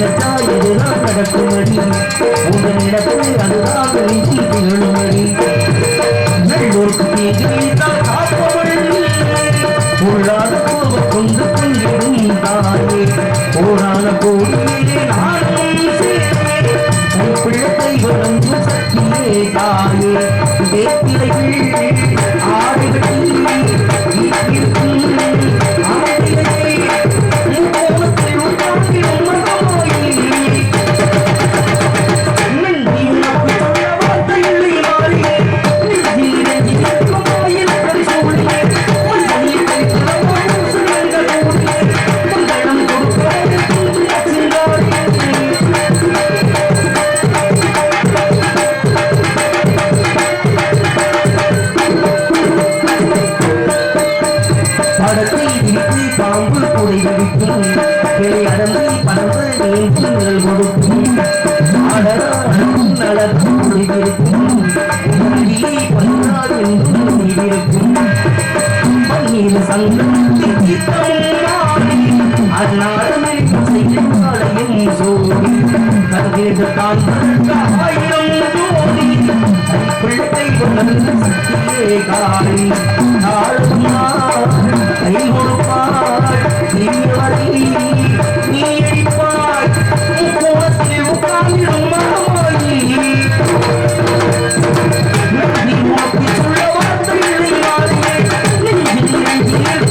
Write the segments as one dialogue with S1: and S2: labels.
S1: நினைச்சா இதுதான் நடக்குமடி உடனிடத்து அதுதான் நீதி திகழுமடி நல்லோருக்கு தீங்கி வைத்தால் காப்பவள் உள்ளாத கோப கொண்டு கொண்டிடும் தாயே போரான கோடியே நானும் சேர்ந்தேன் உன் பிள்ளை வழங்கும் சக்தியே தாயே வேப்பிலைகள் ஆடைகள் வீட்டிற்கும் பாம்பு கூடை வடிக்கும் கிளை அடம்பை பறந்து நீங்கள் கொடுக்கும் அடரும் நலக்கும் இருக்கும் பன்னார் என்றும் இருக்கும் பன்னீர் சங்கத்தில் அந்நாளை செய்யும் சோடி கருது ஆயிரம் ஜோடி பிள்ளை சக்தியே காலை தாழும் கை கொடுப்பாய் நீ அடிப்பாய் கோலத்தில் உட்கார்ந்திடும் மகமாயி நன்றி உனக்கு சொல்ல வார்த்தை இல்லை மாறியே நெஞ்சில்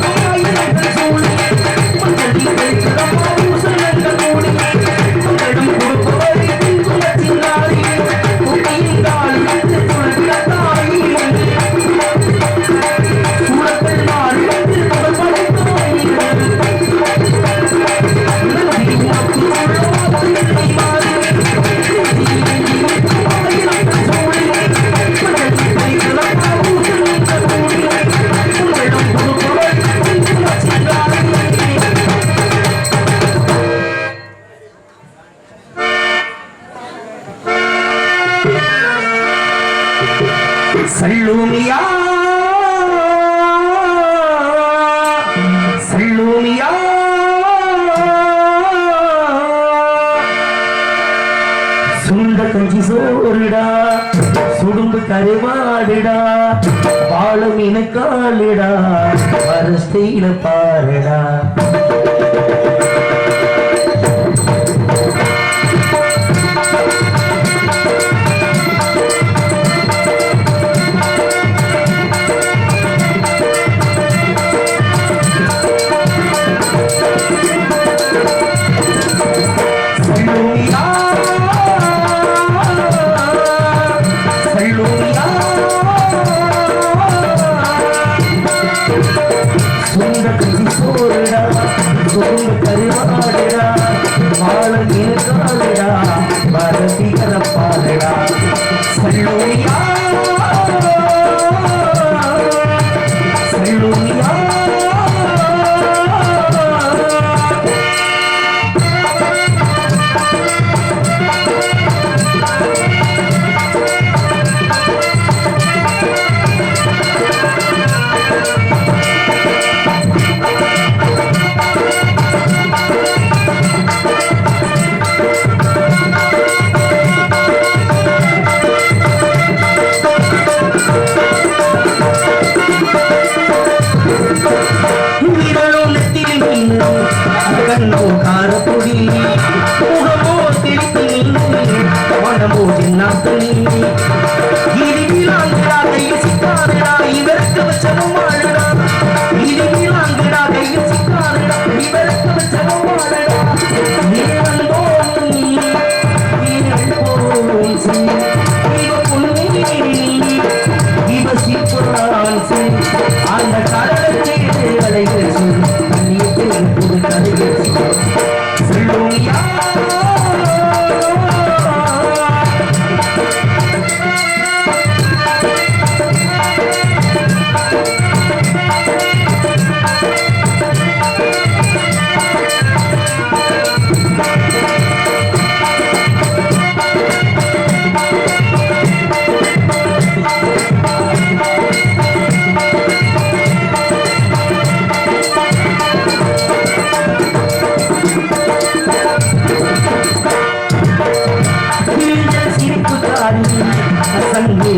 S1: சூழியே கொஞ்சம் சொல்லுங்கள் கூடியே உங்களிடம் கொடுப்பவரை குலச்சின்னாரியே குட்டியின்றால் சொல்கிற தாயே சூழத்தில் நாள் சல்லூமியா சல்லூமியா சுண்ட கஞ்சி சோறுடா சுடும்பு கருவாடுடா பாலம் இனக்காலிடா அரஸ்டையில பாருடா சுண்ட கஞ்சி சோறுடா சுடும்பு கரு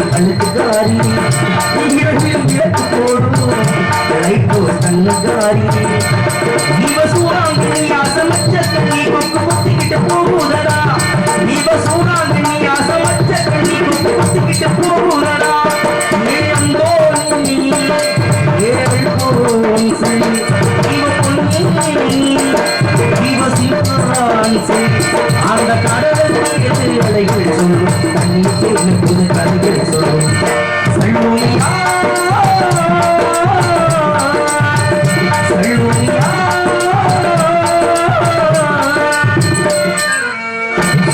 S1: கழுத்துக்காரி இரவிலும் இறக்கு போடும் லைட்டோ தங்கக்காரி இவ சூறாங்க நீ அசமச்ச கண்ணி கொக்கு கொத்திக்கிட்டு போகுதடா இவ சூறாங்க நீ அசமச்ச கண்ணி கொக்கு கொத்திக்கிட்டு போகுதடா நீ அந்தோ நீ ஏழு போன் சரி இவ பொண்ணு இவ சிவரான் சரி அந்த கடவுள் அலைகள் சொல்லும் தண்ணீர் புது கதைகள் சொல்லும் சல்லுமியா சல்லுமியா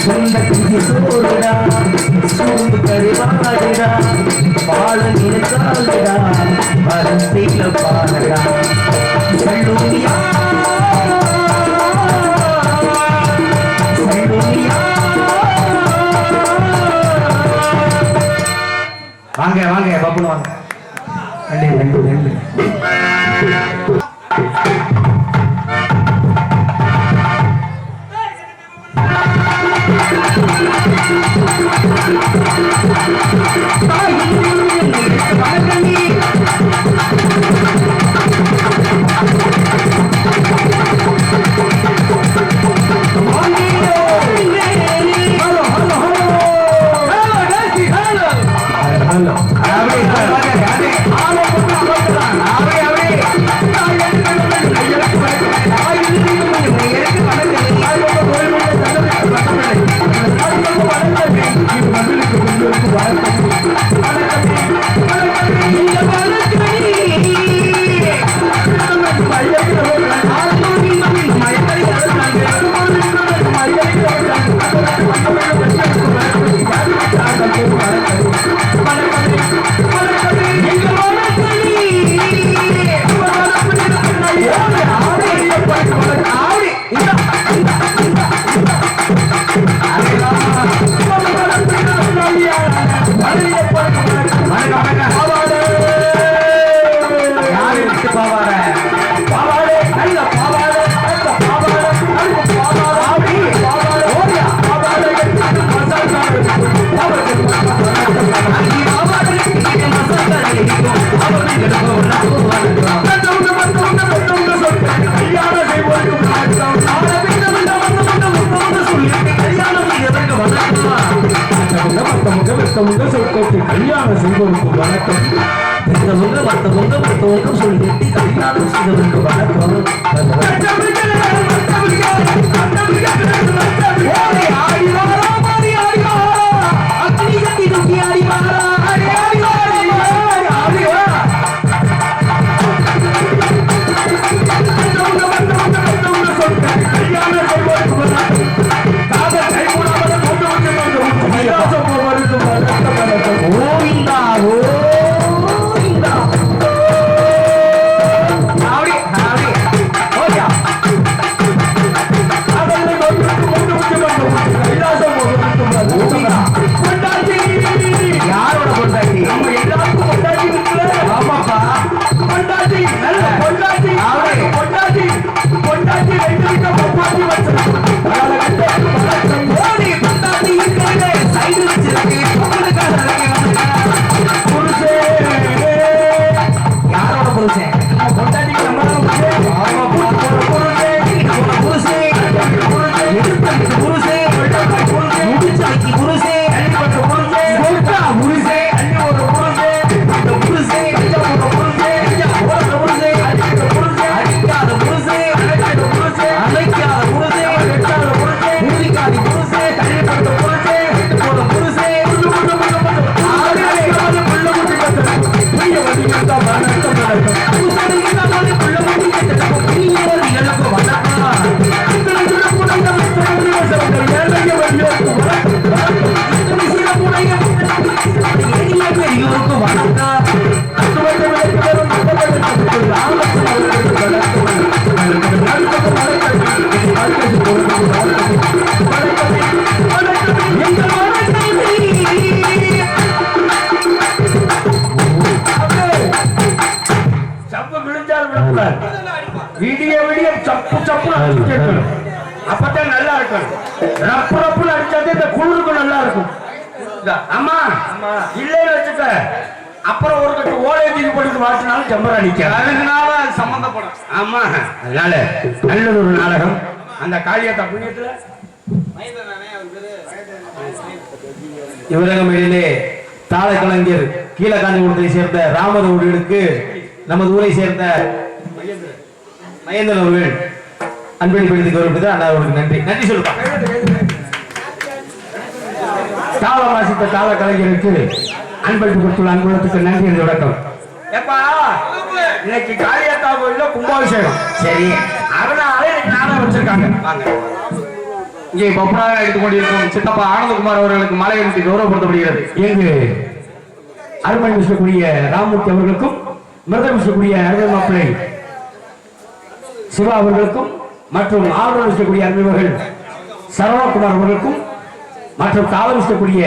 S1: சொந்த குதி சோறுடா சூடு கருவாடுடா பால நினைக்காதுடா மரத்தில பாடடா சல்லுமியா
S2: வாங்க வாங்க பப்புல வாங்க ரெண்டு கல்யாணம் செய்வதற்கு வணக்கம் மற்றவங்க சொல்லிட்டு கல்யாணம் செய்வதற்கு வணக்கம் விடிய விடிய சப்பு சப்பு அப்பதான் நல்லா இருக்கும். ரப்பு ரப்புல அடிச்சாதே இந்த குளிருக்கு நல்லா இருக்கும்.
S1: ஆமா இல்லைன்னு வச்சுக்க அப்புறம் ஒரு கட்டு ஓலையை தூக்கி போட்டு மாற்றினாலும் செம்பரா நிக்க
S2: அதனால சம்பந்தப்படும்.
S1: ஆமா அதனால நல்லது ஒரு நாடகம் அந்த காளியத்தா புண்ணியத்துல
S2: இவரகமையிலே தாள கலைஞர் கீழகாஞ்சிபுரத்தை சேர்ந்த ராமர் அவர்களுக்கு நமது ஊரை சேர்ந்த மகேந்திரன் அவர்கள் அன்பளிப்பளித்து கௌரவித்தது அண்ணா அவர்களுக்கு நன்றி நன்றி சொல்லுப்பா.
S1: தாளம் வாசித்த தாள கலைஞருக்கு அன்பளிப்பு கொடுத்துள்ள அன்புள்ளத்துக்கு நன்றி என்று வணக்கம். ஏப்பா இன்னைக்கு காளியத்தா கோயில்ல கும்பாபிஷேகம்.
S2: சரி,
S1: அதனால இன்னைக்கு நாடகம் வச்சிருக்காங்க.
S2: வாங்க. இங்கே பப்புராக எடுத்துக்கொண்டிருக்கும் சித்தப்பா ஆனந்தகுமார் அவர்களுக்கு மாலை அணிவித்து கௌரவப்படுத்தப்படுகிறது.
S1: எங்கு அருமை மிஷக்கூடிய ராமூர்த்தி அவர்களுக்கும் மிருதம் மிஷக்கூடிய அருமை மாப்பிள்ளை சிவா அவர்களுக்கும் மற்றும் ஆர்வம் மிஷக்கூடிய அருமைவர்கள் சரவணகுமார் அவர்களுக்கும் மற்றும் தாளம் மிஷக்கூடிய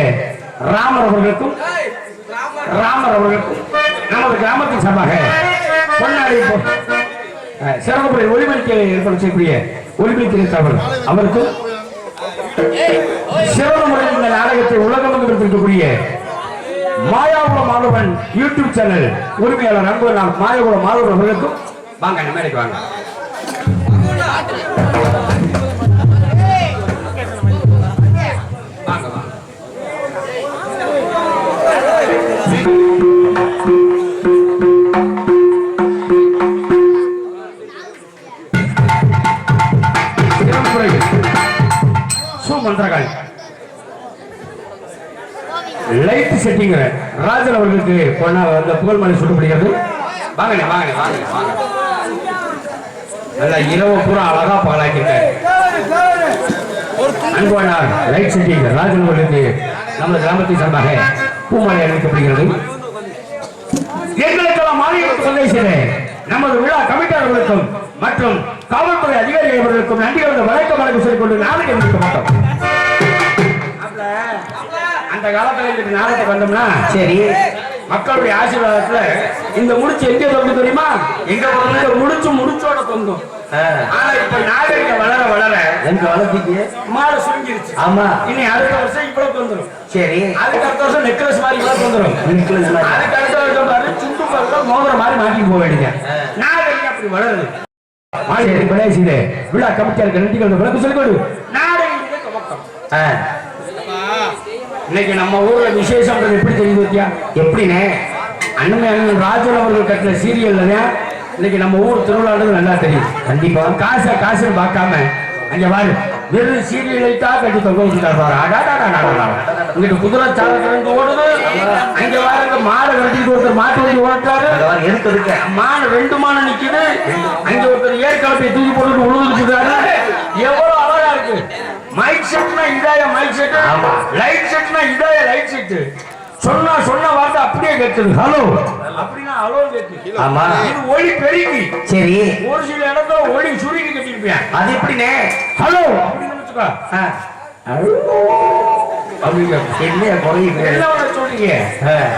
S1: ராமர் அவர்களுக்கும் நமது கிராமத்தின் சார்பாக பொன்னாடி சிறப்பு ஒளிபெருக்க ஏற்பாடு செய்யக்கூடிய ஒளிபெருக்க அவருக்கும் சிறந்த முறையில் இந்த நாடகத்தை உலகமெங்கும் எடுத்திருக்கக்கூடிய மாயாகுளம் மாதவன் யூடியூப் சேனல் உரிமையாளர் அன்பு மாயாகுளம் மாதவன் அவர்களுக்கும் வாங்க மேடைக்கு வாங்க. மந்திரகாளி லைட் செட்டிங் ராஜன் அவர்களுக்கு புகழ் மணி சுட்டப்படுகிறது. வாங்க வாங்க வாங்க வாங்க. நல்ல இரவு பூரா அழகா பகலாக்கிட்டார். அன்பானார் லைட் செட்டிங் ராஜன் அவர்களுக்கு நமது கிராமத்தின் சார்பாக பூமாலை அணிவிக்கப்படுகிறது. எங்களுக்கெல்லாம் மாநில சந்தேசே நமது விழா கமிட்டியாளர்களுக்கும் மற்றும் காவல்துறை அதிகாரிகள் அவர்களுக்கும் நன்றிகளோடு வணக்கம் சொல்லிக் கொண்டு நாளைக்கு முடிக்க மாட்டோம். அந்த காலத்துல நாடகத்துக்கு வந்தோம்னா சரி மக்களுடைய ஆசீர்வாதத்துல இந்த முடிச்சு எங்க தொங்கும் தெரியுமா? எங்க முடிச்சோட தொங்கும். ஆனா இப்ப நாடகம் வளர வளர எங்க வளர்த்திக்கு மாலை சுருங்கிருச்சு. ஆமா, இனி அடுத்த வருஷம் இவ்வளவு வந்துடும். சரி, அதுக்கு அடுத்த வருஷம் நெக்லஸ் மாதிரி இவ்வளவு வந்துடும். அதுக்கு அடுத்த வருஷம் பாரு சுண்டு பல்ல மோதிர மாதிரி மாட்டிட்டு போக வேண்டிய நாடகம் அப்படி வளருது. மாலை பழைய விழா கமிட்டியாருக்கு நன்றிகள் விளக்கு சொல்லிக்கொடு. நாடகம் இன்னைக்கு நம்ம ஊர்ல விசேஷம் எப்படி தெரியுது? எப்படின்னு அண்ணன் அண்ணன் ராஜன் அவர்கள் கட்டின சீரியல்ல இன்னைக்கு நம்ம ஊர் திருவிழான்றது நல்லா தெரியும். கண்டிப்பா காசுன்னு பார்க்காம அங்க பாரு வெறும் சீரியலை தான் கட்டி தொங்க விட்டுட்டாரு. இங்கிட்டு குதிரை சாலத்துல ஓடுது. அங்க பாருங்க மாடு கட்டிட்டு ஒருத்தர் மாட்டு வண்டி ஓட்டாரு. எடுத்து மாடு 2 மாடு நிக்குது. அங்க ஒருத்தர் ஏற்கலப்பை தூக்கி போட்டு உழுதுட்டு எவ்வளவு அழகா இருக்கு. மைக் செட்னா இதாய மைக் செட், லைட் செட்னா இதாய லைட் செட். சொன்ன வார்த்தை அப்படியே கேட்குது. ஹலோ அப்படின்னா ஹலோ கேட்குது. ஆமா, இது ஒளி பெருக்கி. சரி, ஒரு சில இடத்துல ஒளி சுருக்கி கட்டிருப்பேன். அது எப்படினே ஹலோ அப்படின்னு வச்சுக்கோ. சொல்றீங்க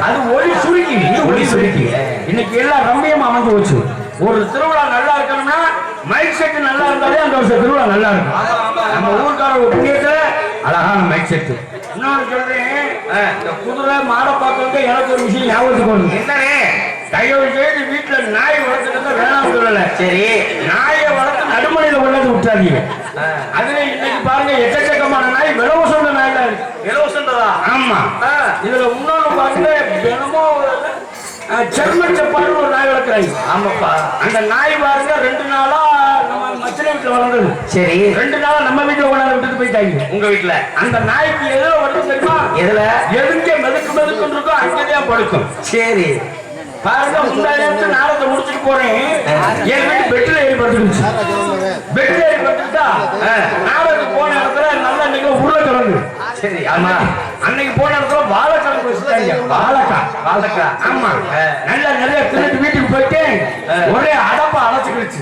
S1: அது ஒளி சுருக்கி. ஒளி சுருக்கி இன்னைக்கு எல்லாம் ரம்மியமா அமைஞ்சு போச்சு. ஒரு திருவிழா நல்லா இருக்கணும்னா மைக் செட் நல்லா இருந்தாலே அந்த வருஷம் திருவிழா நல்லா இருக்கும். நம்ம ஊருக்கார புண்ணியத்துல அழகான மைக் செட். இன்னொன்னு சொல்றேன், இந்த குதிரை மாடை பார்க்க எனக்கு ஒரு விஷயம் ஞாபகத்துக்கு வருது. என்னன்னே, தயவு செய்து வீட்டுல நாய் வளர்த்துட்டு வேணாம் சொல்லல. சரி, நாயை வளர்த்து நடுமலையில கொண்டாந்து விட்டாதீங்க. அதுல இன்னைக்கு பாருங்க எக்கச்சக்கமான நாய் விலவசந்த நாய் தான் இருக்கு. விலவசந்ததா? ஆமா. இதுல இன்னொன்னு பாருங்க, தினமும் ஜெர்மன் செப்பாடு ஒரு நாய் வளர்க்குறாங்க. ஆமாப்பா, அந்த நாய் பாருங்க 2 நாளா நம்ம மச்சனை வீட்டுல வளர்ந்தது. சரி, 2 நாளா நம்ம வீட்டுல கொண்டாந்து விட்டுட்டு போயிட்டாங்க. உங்க வீட்டுல அந்த நாய்க்கு எதுல வருது தெரியுமா? எதுல? எதுங்க மெதுக்கு இருக்கோ அங்கேதான் படுக்கும். சரி பாருங்க, முந்தாயிரத்து நாளத்தை முடிச்சுட்டு போறேன். என் வீட்டு பெட்ல ஏறி படுத்துருச்சு. பெட்ல ஏறி படுத்துட்டா நாளத்துக்கு போன இடத்துல நல்லா இன்னைக்கு உருளைக்கிழங்கு. சரி, ஆமா, அன்னைக்கு போன இடத்துல வாழைக்கிழங்கு வச்சுட்டாங்க. வாழைக்காய். ஆமா, நல்லா நிறைய திருட்டு வீட்டுக்கு போயிட்டு ஒரே அடப்பா அழைச்சுக்கிடுச்சு.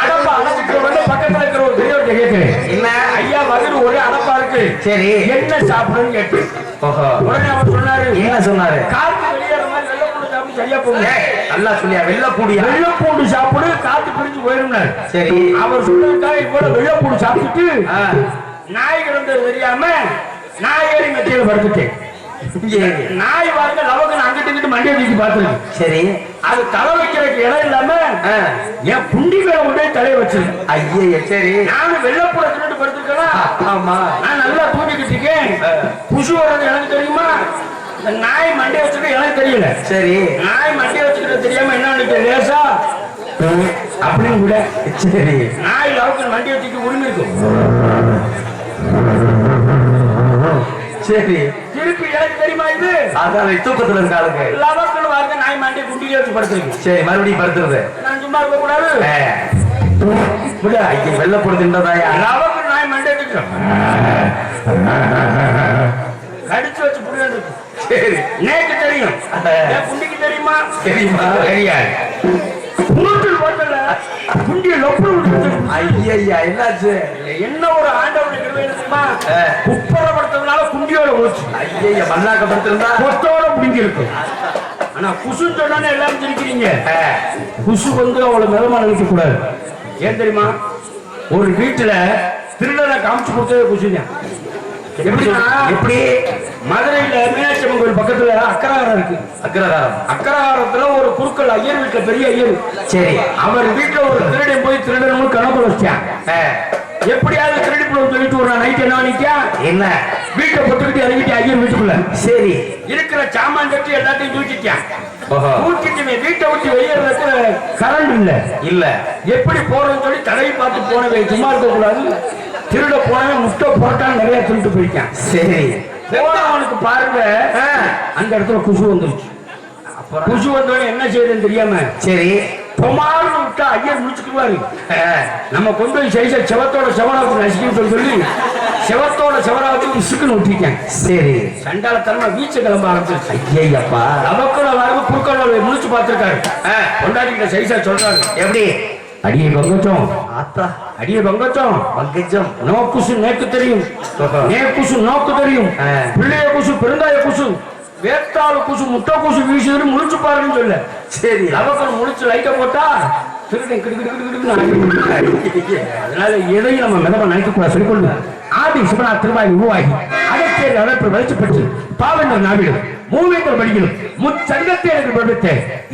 S1: அடப்பா அழைச்சிட்டு உடனே பக்கத்துல இருக்கிற ஒரு பெரியவர்கிட்ட கேட்கிறேன், என்ன ஐயா வகுடு ஒரே அடப்பா இருக்கு. சரி, என்ன சாப்பிடுன்னு கேட்டு உடனே அவர் சொன்னாரு. என்ன சொன்னாரு? காத்து வெளியேற மாதிரி வெள்ளப்பூண்டு சாப்பிட்டு சரியா போகுங்க. நல்லா சொல்லியா? வெள்ளப்பூண்டு சாப்பிடு, காத்து பிரிஞ்சு போயிருந்தாரு. சரி, அவர் சொல்லிருக்கா இவ்வளவு வெள்ளப்பூண்டு சாப்பிட்டுட்டு நாய் கிடந்தது தெரியாம நாயேறி மெட்டியில படுத்துட்டேன். நாய் பாருங்க லவக்கு அங்கிட்டு இங்கிட்டு மண்டியை தூக்கி பார்த்துருக்கு.
S2: சரி,
S1: அது தலை வைக்கிறதுக்கு இடம் இல்லாம என் புண்டி மேல உடனே தலையை வச்சிருக்கு.
S2: ஐயே, சரி,
S1: நானும் வெள்ளப்புற தின்னு படுத்திருக்கேன்.
S2: ஆமா,
S1: நான் நல்லா தூங்கிக்கிட்டு இருக்கேன். புசு வர்றது எனக்கு தெரியுமா? இந்த நாய் மண்டியை வச்சுக்க எனக்கு தெரியல.
S2: சரி,
S1: நாய் மண்டியை வச்சுக்கிட்ட தெரியாம என்ன நினைக்க லேசா அப்படின்னு விட.
S2: சரி,
S1: நாய் லவக்கு மண்டியை தூக்கி உரிமை இருக்கும்.
S2: சரி,
S1: திருப்பி எனக்கு தெரியுமா இது?
S2: அதான் தூக்கத்துல இருக்காளுங்க.
S1: லவக்குன்னு வாங்க நாய் மண்டியை குண்டியிலே வச்சு படுத்திருக்கு.
S2: சரி, மறுபடியும் படுத்துறது.
S1: நான் சும்மா இருக்க கூடாது.
S2: ஐயே, வெள்ள போடுதுன்றதாயா?
S1: லவக்கு நாய் மண்டியை தூக்கி கடிச்சு வச்சு புரியாது.
S2: சரி,
S1: நேக்கு தெரியும். என் புண்டிக்கு தெரியுமா?
S2: தெரியுமா?
S1: தெரியாது. புழுத்தில் போட்டல புண்டிய லொப்பு விட்டு.
S2: ஐயா, என்னாச்சு?
S1: என்ன ஒரு ஆண்டவனுடைய கிருபை தெரியுமா? குப்பரப்படுத்ததுனால குண்டியோட ஓச்சு.
S2: ஐயா, மண்ணாக்கப்படுத்திருந்தா
S1: கொத்தோட புடிங்கி இருக்கும். ஆனா குசுன்னு சொன்னானே எல்லாரும் சிரிக்கிறீங்க. குசு வந்து அவளை மிதமா நினைக்க கூடாது. ஏன் தெரியுமா? ஒரு வீட்டுல திருடனை காமிச்சு கொடுத்தது குசுதான். எப்படி? மதுரையில மீனாட்சி அம்மன் கோயில் பக்கத்துல அக்கரகாரம் இருக்கு. அக்கரகாரத்துல ஒரு குருக்கள் ஐயர் வீட்டுல பெரிய ஐயர். சரி, அவர் வீட்டுல ஒரு திருடன் போய் திருடனும் கணக்கு வச்சான். எப்படியாவது திருடி போய் சொல்லிட்டு ஒரு நைட் என்ன நிக்கா என்ன வீட்டை பொட்டுக்கிட்டு இறங்கிட்டு ஐயர் வீட்டுக்குள்ள. சரி, இருக்கிற சாமான் கட்டி எல்லாத்தையும் தூக்கிட்டான். தூக்கிட்டு வீட்டை விட்டு வெளியேறதுக்கு கரண்ட் இல்ல. எப்படி போறதுன்னு சொல்லி தடவை பார்த்து போனவே சும்மா இருக்க கூடாது. திருட போனவன் முட்டை போட்டான், நிறைய திருட்டு போயிட்டான். சரி, போனவனுக்கு பாருங்க அந்த இடத்துல குசு வந்துருச்சு. குசு வந்தவன் என்ன செய்யுதுன்னு தெரியாம சரி பொமாறு விட்டா ஐயர் முடிச்சுக்குவாரு. நம்ம கொண்டு போய் சைசா செவத்தோட செவராவுக்கு நசிக்கிட்டு சொல்லி செவத்தோட செவராவுக்கு இசுக்குன்னு விட்டிருக்கேன். சரி, சண்டாளத்தனமா வீச்ச கிளம்ப ஆரம்பிச்சிருச்சு. ஐயப்பா, நமக்குள்ள வரவு குறுக்கள் முடிச்சு பார்த்திருக்காரு. கொண்டாடிக்கிட்ட சைசா சொல்றாரு, எப்படி அடியே பங்கச்சம் ஆத்தா, அடியே பங்கச்சம் பங்கச்சம் நோ குசு நேக்கு தெரியும், நே குசு நோக்கு தெரியும், பிள்ளைய குசு பெருந்தாய குசு வேத்தாள் குசு முட்டை குசு வீசுது முடிச்சு பாருன்னு சொல்ல. சரி, லவக்கன் முடிச்சு லைட்டை போட்டா திருடன் அதனால எதையும் நம்ம மிதமா நினைக்க கூட சொல்லிக்கொண்டு ஆதி சிவனா திருவாய் உருவாகி அகத்தேர் அழைப்பு வளர்ச்சி பெற்று பாவங்கள் நாவிடும் மூவேந்தர் படிக்கணும் முச்சங்கத்தை எனக்கு படித்த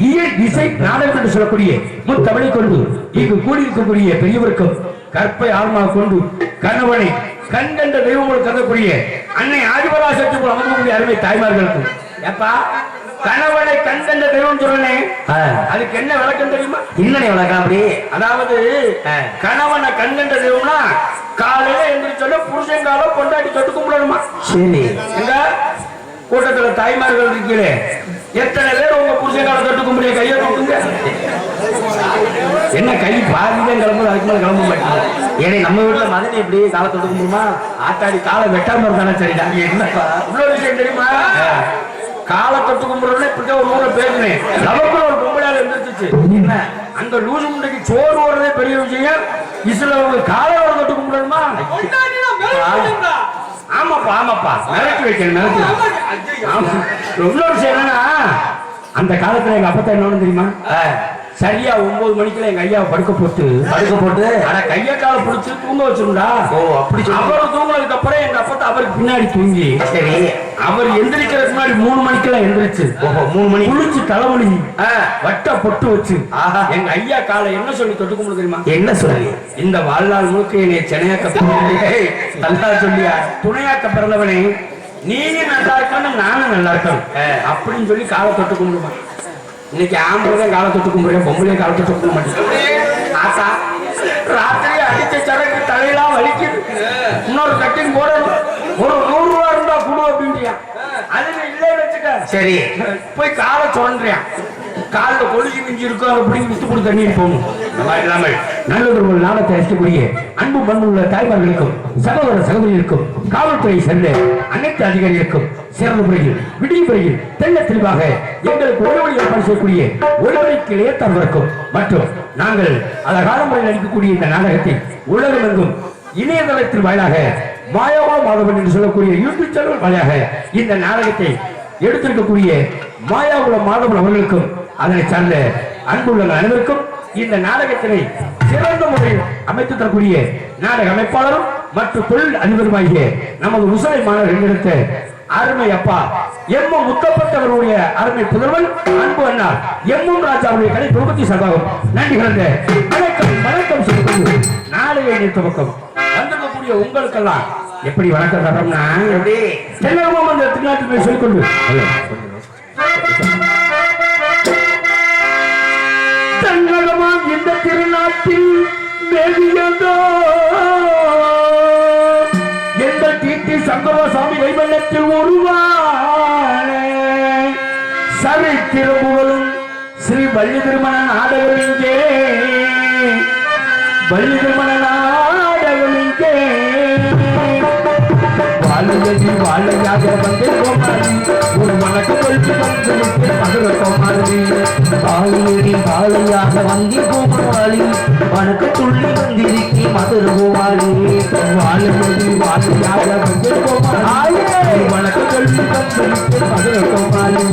S1: இயல் இசை நாடகம் என்று சொல்லக்கூடிய முத்தமிழை கொண்டு இங்கு கூடியிருக்கக்கூடிய பெரியவருக்கும் கற்பை ஆன்மா கொண்டு கணவனை கண்கண்ட தெய்வங்கள் கருதக்கூடிய அன்னை ஆதிபராசக்தி அமர்ந்தக்கூடிய அருமை தாய்மார்களுக்கும் ஏப்பா கணவனை கண்கண்ட தெய்வம் சொல்றேன், அதுக்கு என்ன விளக்கம் தெரியுமா? இன்னனை விளக்கம் அப்படி. அதாவது கணவனை கண்கண்ட தெய்வம்னா காலையில எந்திரிச்சோட புருஷங்கால பொண்டாட்டி தொட்டு கும்பிடணுமா? சரி, எங்க கூட்டத்துல தாய்மார்கள் இருக்கீங்களே எத்தனை பேர் உங்க புருஷங்கால தொட்டு கும்பிட கையை தூக்குங்க. என்ன கை பாதிதான் கிளம்புது, அதுக்கு மேல கிளம்ப மாட்டேன். ஏன்னா நம்ம வீட்டுல மதனி எப்படி காலை தொட்டு கும்பிடுமா? ஆட்டாடி காலை வெட்டாம இருந்தானே சரிடா. என்னப்பா இன்னொரு விஷயம் தெரியுமா? காலை தொட்டு கும்பிடுறோம்னா இப்படிதான் ஒரு ஊரை பேசுனேன். நமக்கு ஒரு பொம்பளையால இருந்துச்சு. என்ன அந்த லூசு முண்டைக்கு சோறு ஓடுறதே பெரிய விஷயம். இதுல அவங்க காலை தொட்டு கும்பிடணுமா? ஆமாப்பா ஆமாப்பா, மிரட்டி வைக்கணும் மிரட்டி. இன்னொரு விஷயம் என்னன்னா, அந்த காலத்துல எங்க அப்பா என்ன தெரியுமா? சரியா 9 மணிக்குள்ள எங்க ஐயாவை படுக்க போட்டு ஆனா கைய கால பிடிச்சு தூங்க வச்சிருந்தா. ஓ அப்படி. அவரு தூங்கினதுக்கு அப்புறம் எங்க அப்பா அவருக்கு பின்னாடி தூங்கி சரி அவர் எந்திரிக்கிறதுக்கு முன்னாடி 3 மணிக்கெல்லாம் எந்திரிச்சு 3 மணி குளிச்சு தலைமொழி வட்ட பொட்டு வச்சு எங்க ஐயா காலை என்ன சொல்லி தொட்டு கும்பிட தெரியுமா? என்ன சொல்லி? இந்த வாழ்நாள் முழுக்க என்னை சென்னையாக்க நல்லா சொல்லியா துணையாக்க பிறந்தவனே நீங்க நல்லா இருக்கணும் நானும் நல்லா இருக்கணும் அப்படின்னு சொல்லி காலை தொட்டு கும்பிடுவான். இன்னைக்கு ஆம்பளை காலை தொட்டு கும்பிடுறேன், பொம்பளை காலை தொட்டு கும்பிட மாட்டேன். ஆசா ராத்திரி அடிச்ச சரக்கு தலையெல்லாம் வலிக்குது, இன்னொரு கட்டிங் போடணும், ஒரு 100 ரூபா இருந்தா குடு அப்படின்றியா. அதுல இல்லை வச்சுக்க சரி போய் காலை சொல்றியான். காலில் கொழுகி மிஞ்சி இருக்கும் அப்படின்னு விட்டு கொடுத்து தண்ணீர் போகணும். இல்லாமல் நல்லதொரு லாபத்தை அளிக்கக்கூடிய அன்பு பண்புள்ள தாய்மார்களுக்கும் சகோதர சகோதரிகளுக்கும் காவல்துறை சேர்ந்த அனைத்து அதிகாரிகளுக்கும் சிறந்த முறையில் விடிய முறையில் தெல்ல தெளிவாக எங்களுக்கு ஒருவழி ஏற்பாடு செய்யக்கூடிய ஒருவரைக்கு ஏற்றார்வதற்கும் மற்றும் நாங்கள் அழகான முறையில் நடிக்கக்கூடிய இந்த நாடகத்தை உலகமெங்கும் இணையதளத்தின் வாயிலாக மாயவா மாதவன் என்று சொல்லக்கூடிய யூடியூப் சேனல் வாயிலாக இந்த நாடகத்தை எடுத்திருக்கக்கூடிய மாயாவுல மாதவன் அவர்களுக்கும் அதனை சார்ந்த அன்புள்ள அனைவருக்கும் இந்த நாடகத்தினை சிறந்த முறையில் அமைத்து தரக்கூடிய நாடக அமைப்பாளரும் மற்றும் தொழில் அதிபருமாகிய நமது உசலை மாணவர்கள் எடுத்த அருமை அப்பா எம் முத்தப்பட்டவருடைய அருமை புதல்வன் அன்பு அண்ணா எம்மும் ராஜா அவருடைய கலை தொகுதி சபாகம் நன்றி கலந்த வணக்கம் வணக்கம் சொல்லுங்கள். நாளைய துவக்கம் வந்திருக்கக்கூடிய உங்களுக்கெல்லாம் எப்படி வணக்கம் தரோம்னா எப்படி தென்னகமும் அந்த திருநாட்டுக்கு சொல்லிக்கொண்டு தென்னகமாம் இந்த திருநாட்டில் மேவியதோ எங்கள் தீட்டி சங்கரசாமி கைவண்ணத்தில் உருவான சரித்திரமுகளும் ஸ்ரீ வள்ளி திருமண நாடகம் இங்கே வள்ளி திருமண நாடகம் இங்கே வாழையடி வாழையாக வந்து கோமாளி ஒரு வணக்கம் கொள்கை வந்து மதுர கோமாளி
S3: வாழையடி வாழையாக வந்தி கோமாளி வணக்க துள்ளி வந்திருக்கி மதுர கோமாளி
S1: வாழையடி வாழையாக வந்து கோமாளி வணக்கம் கொள்கை வந்து மதுர கோமாளி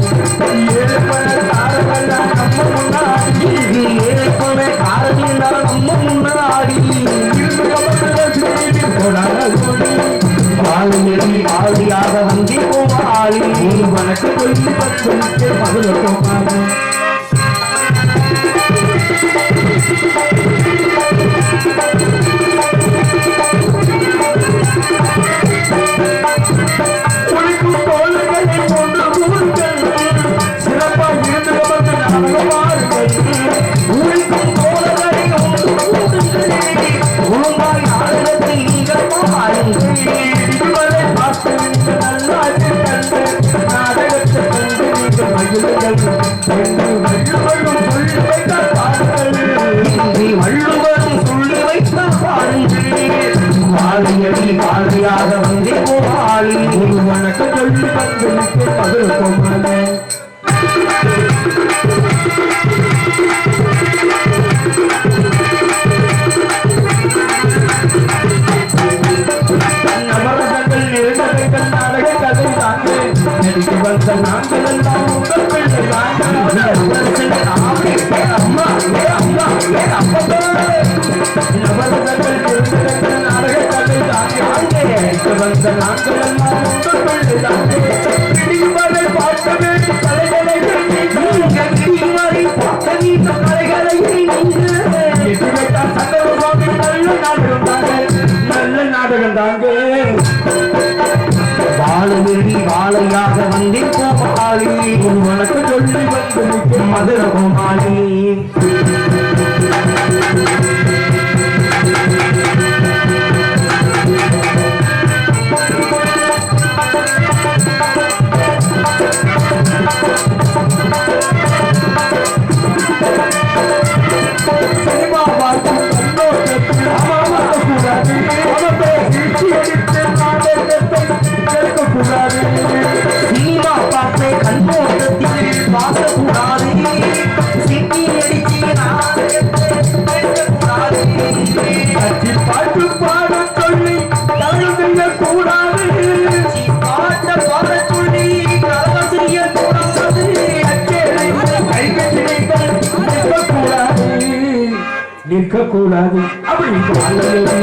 S3: ஏழைப்பன காரணம் நம்ம முன்னாடி வாழையடி வாழையாக வந்தி கோமாளி
S1: வணக்கம் கொள்கை வந்து மதுர கோமாளி உழைக்கும் தோழர்களை போன்ற ஊர்கள் சிறப்பாக இருந்து வந்து நாடகமாறுகள்
S3: உழைக்கும் தோழர்களை ஒழுங்காய் நாடகத்தை நீங்கள் பாருங்கள்
S1: இதுவரை பார்த்து நீங்கள் நல்லாட்சி கண்டு நாடகத்தை கண்டு நீங்கள் மகிழுங்கள் என்று வள்ளுவரும் சொல்லி வைத்த பாருங்கள்
S3: வள்ளுவரும் சொல்லி வைத்த பாருங்கள் வாழையடி வாழையாக வந்தே கோமாளி
S1: ஒரு வணக்கம் சொல்லி வந்து மதுர கோமாளி நவரசங்கள் நிறங்கள் நாடக கதை தாங்க நடிக்க வந்த நாங்கள் எல்லாம் உங்கள் பிள்ளை தாங்க அம்மா அம்மா நவரசங்கள் நிறங்கள் நாடக கதை தாங்க நடிக்க வந்த நாங்கள் எல்லாம் உங்கள் பிள்ளை தாங்க இடிவரை பார்க்க வேண்டும் தலைகளை
S3: இடிவரை பார்க்க வேண்டும் தலைகளை
S1: எதிர்த்தால் சங்கரசாமி நல்ல நாடகம் தாங்க
S3: வாழையடி வாழையாக வந்தே கோமாளி
S1: ஒரு வணக்கம் சொல்லி வந்து
S3: மதுர கோமாளி
S1: சினிமா பார்த்து கண்ணோட்டத்தில் அமரக்கூடாது அவரை வீழ்ச்சி அடித்து நாடகத்தை கேட்கக்கூடாது
S3: சினிமா பார்த்து கண்ணோட்டத்தில் பார்க்கக்கூடாது சிட்டி அடிச்சு நாடகக்கூடாது
S1: கட்சி பாட்டு பாட சொல்லி தவறு செய்யக்கூடாது
S3: பாட்ட பாட சொல்லி கலகம் செய்யக்கூடாது
S1: நிற்கக்கூடாது அப்படி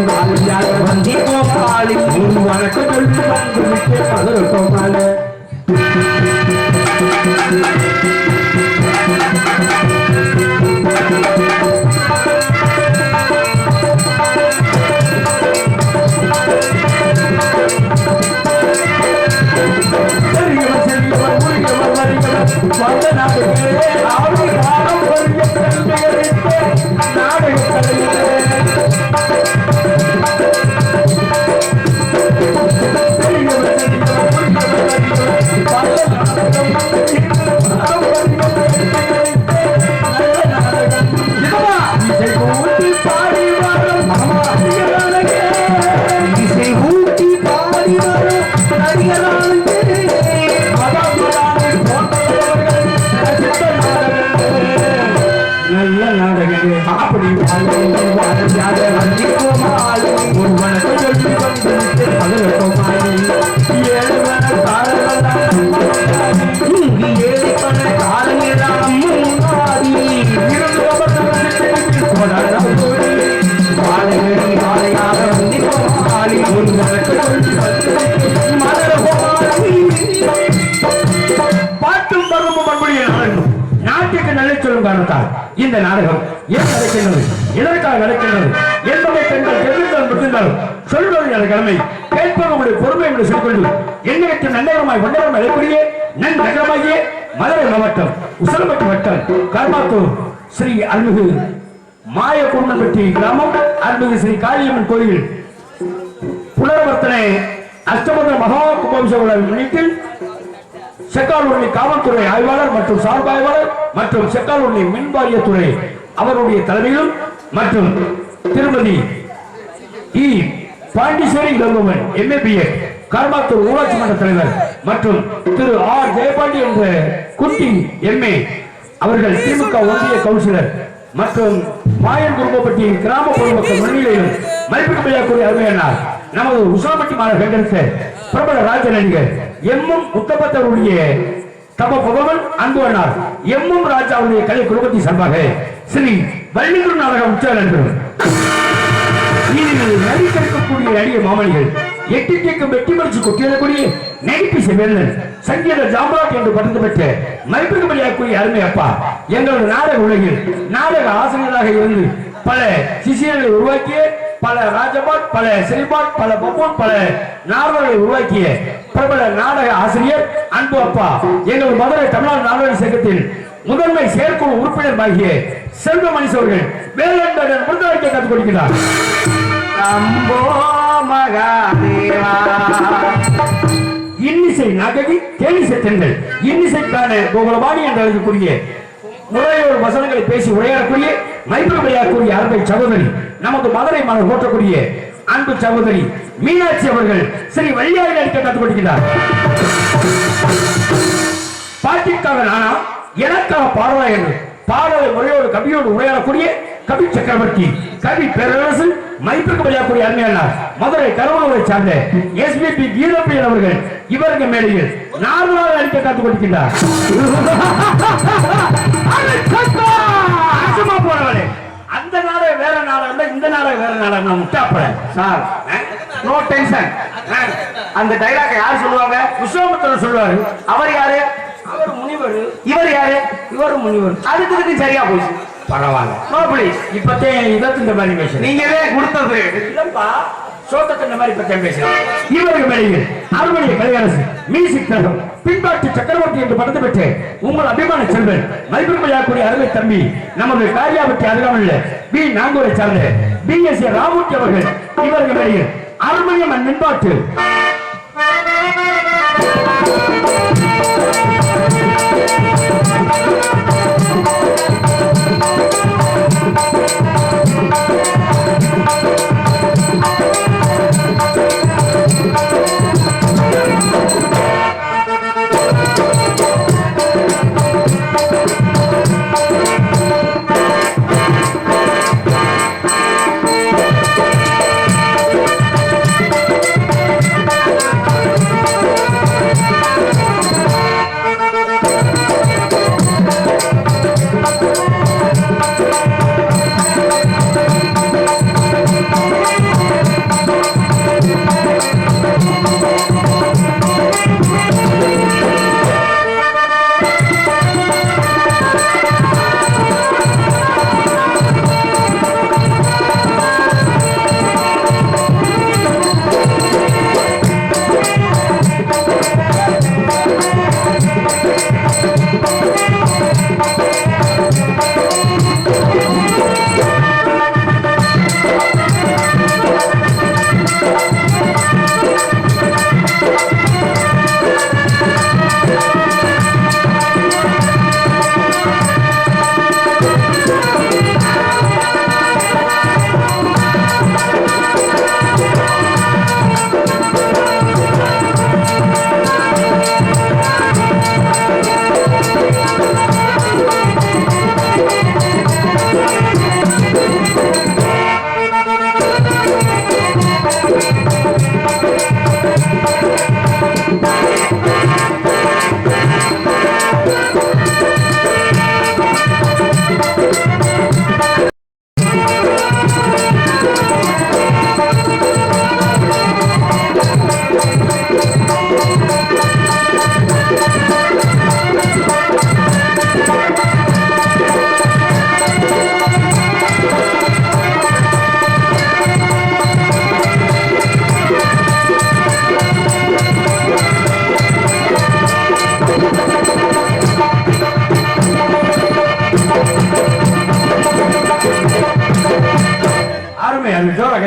S1: வாழையாக
S3: வந்தே கோமாளி
S1: ஒரு வணக்கம் சொல்லி வந்து மதுர கோமாளி செரியவன் செரியவன் முறியவன் வரிகளன் வந்த நாடுகளே ஆவி காலம் வரிய கண்டையறித்து நாடகக்கலையிலே செரியவன் செரியவன் முறியவன் வரிகளன் வந்த நாடகம் காலம் வரிய கண்டையறித்து நல்ல நாடகம் இதுவா இசை ஊட்டி பாடி வரும் நடிகரானே
S3: இசை ஊட்டி பாடி வரும் நடிகரானே
S1: மதம் போன்றவர்கள் சொல்லும் காரணத்தால் இந்த நாடகம் ஏன் நடக்கின்றது, எதற்காக நடக்கின்றது என்பதை பெண்கள் தெரிந்தால் மட்டும்தாலும் சொல்வது எனது கடமை, கேட்பவர்களுடைய பொறுமை என்று சொல்லிக்கொண்டு எண்ணகத்தின் நன்னகரமாய் வண்டகரம் அழைக்கூடிய நகரமாகிய மதுரை மாவட்டம் உசலம்பட்டி வட்டம் கர்மாத்தூர் ஸ்ரீ அருள்மிகு மாய குருமன்பட்டி கிராமம் அருள்மிகு ஸ்ரீ காளியம்மன் கோயில் புனர்வர்த்தனை அஷ்டமத மகா கும்பாபிஷேக முன்னிட்டு செக்காலூரணி காவல்துறை ஆய்வாளர் மற்றும் சார்பு ஆய்வாளர் மற்றும் செக்காலூரணி மின்வாரியத்துறை அவருடைய தலைமையிலும் மற்றும் திருமதி இ பாண்டிச்சேரி இளங்கோவன் MABA கர்மாத்தூர் ஊராட்சி மன்ற தலைவர் மற்றும் திரு ஆர் ஜெயபாண்டி என்ற குட்டி MA அவர்கள் திமுக ஒன்றிய கவுன்சிலர் மற்றும் மாயன் குருமப்பட்டி கிராம பொதுமக்கள் முன்னிலையிலும் மதிப்பிற்குரிய அருமையானார் நமது உசாமட்டி மாநகர் கண்டெடுத்த பிரபல ராஜ நடிகர் முத்தப்பத்தருடைய தப புகவன் அன்பு அண்ணார் ராஜாவுடைய கலை குடும்பத்தின் சார்பாக ஸ்ரீ வள்ளிகுரு நாடகம் உற்சவம் நடைபெறும். இதில் நடிக்கக்கூடிய நடிகை மாமணிகள் எட்டிக்கும் வெட்டி மறிச்சு கொட்டியக்கூடிய நடிப்பு செவேலன் சங்கீத ஜாம்ராட் என்று பட்டத்து பெற்ற மதிப்பிற்குரிய அருமை அப்பா எங்களது நாடக உலகில் நாடக ஆசிரியராக இருந்து பல சிஷியர்களை உருவாக்கிய பல ராஜபாட், பல சிறிபாட், பல பப்பூன், பல நாவல்களை உருவாக்கிய பிரபல நாடக ஆசிரியர் அன்பு அப்பா எங்கள் மதுரை தமிழ்நாடு நாடக சங்கத்தில் முதன்மை செயற்குழு உறுப்பினர் ஆகிய செல்வமணி அவர்கள் வேலன் முருகாய்க்க கற்றுக் கொடுக்கிறார். இன்னிசை நகவி கேலிசை தென்றல் இன்னிசைக்கான கோகுலபாணி என்று அழைக்கக்கூடிய முறையோடு வசனங்களை பேசி உரையாடக்கூடிய மைப்பிரபலியாக்கூடிய அருமை சகோதரி நமது மதுரை மலர் போற்றக்கூடிய அன்பு சகோதரி மீனாட்சி அவர்கள் ஸ்ரீ வழியாக நடிக்க கற்றுக் கொடுக்கிறார். பாட்டிற்காக நானா எனக்காக பாடலா என்று பாடலை முறையோடு கவியோடு உரையாடக்கூடிய கவி சக்கரவர்த்தி கவி பேரரசு மைப்பிரபலியாக்கூடிய அருமையானார் மதுரை கருவூரை சார்ந்த SBP கீதப்பிரியன் அவர்கள் இவருக்கு மேடையில் நார்மலாக நடிக்க கற்றுக் கொடுக்கின்றார். போனவளே அந்த நாடகம் வேற நாடகம் இந்த நாடகம் வேற நாடகம் நான் முட்டாப்பட சார் நோ டென்ஷன். அந்த டைலாக் யார் சொல்லுவாங்க? விஸ்வாமித்திரர் சொல்லுவாரு. அவர் யாரு? அவர் முனிவர். இவர் யாரு? இவர் முனிவர். அதுக்கு சரியா போச்சு. பரவாயில்ல நோ ப்ளீஸ். இப்பத்தே இந்த மாதிரி பேச நீங்களே கொடுத்தது இல்லப்பா சோத்தத்தின் மாதிரி பற்றி பேசுறேன். இவருக்கு மேடையில் அருமணிய கலையரசு மியூசிக் தரம் பின்பாட்டு சக்கரவர்த்தி என்று படத்தை பெற்று உங்கள் அபிமான செல்வன் மதிப்பிற்குரிய அருமை தம்பி நமது காரியாபட்டி அருகாமையுள்ள பி நாங்கூரை சார்ந்த BSc ராமூர்த்தி அவர்கள் இவருக்கு மேடையில் அருமணியம் மின்பாட்டு